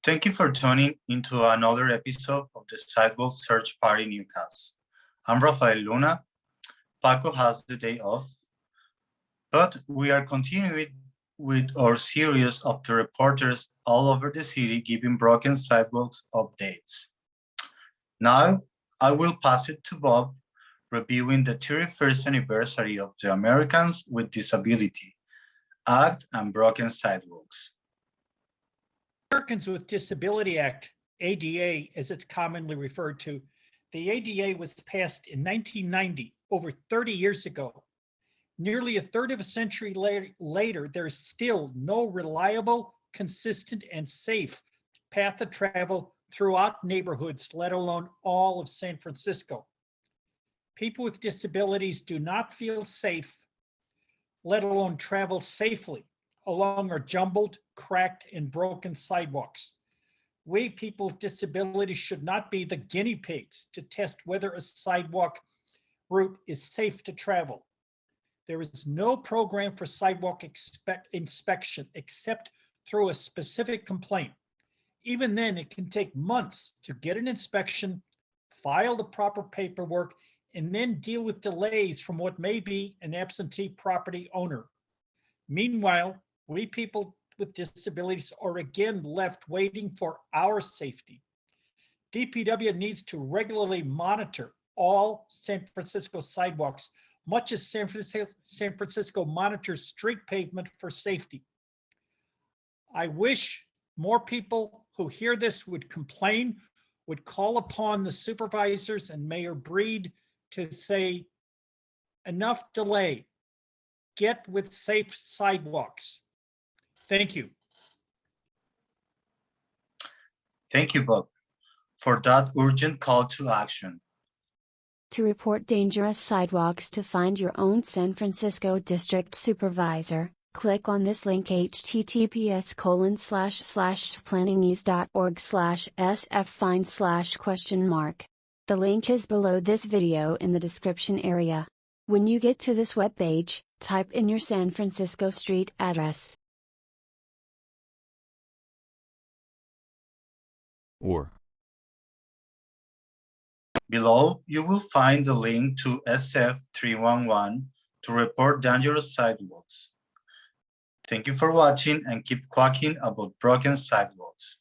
Thank you for tuning into another episode of the Sidewalk Search Party Newscast. I'm Rafael Luna. Paco has the day off, but we are continuing with our series of the reporters all over the city giving broken sidewalks updates. Now, I will pass it to Bob, reviewing the 31st anniversary of the Americans with Disability Act and Broken Sidewalks. Americans with Disability Act, ADA, as it's commonly referred to, the ADA was passed in 1990, over 30 years ago. Nearly a third of a century later, there is still no reliable, consistent, and safe path of travel throughout neighborhoods, let alone all of San Francisco. People with disabilities do not feel safe, let alone travel safely along our jumbled, cracked, and broken sidewalks. We people with disabilities should not be the guinea pigs to test whether a sidewalk route is safe to travel. There is no program for sidewalk inspection except through a specific complaint. Even then, it can take months to get an inspection, file the proper paperwork, and then deal with delays from what may be an absentee property owner. Meanwhile, we people with disabilities are again left waiting for our safety. DPW needs to regularly monitor all San Francisco sidewalks, much as San Francisco monitors street pavement for safety. I wish more people who hear this would complain, would call upon the supervisors and Mayor Breed to say, enough delay, get with safe sidewalks. Thank you. Thank you, Bob, for that urgent call to action. To report dangerous sidewalks to find your own San Francisco District Supervisor, click on this link https://planningnews.org/sffind/?. The link is below this video in the description area. When you get to this webpage, type in your San Francisco street address. Below, you will find the link to SF311 to report dangerous sidewalks. Thank you for watching and keep quacking about broken sidewalks.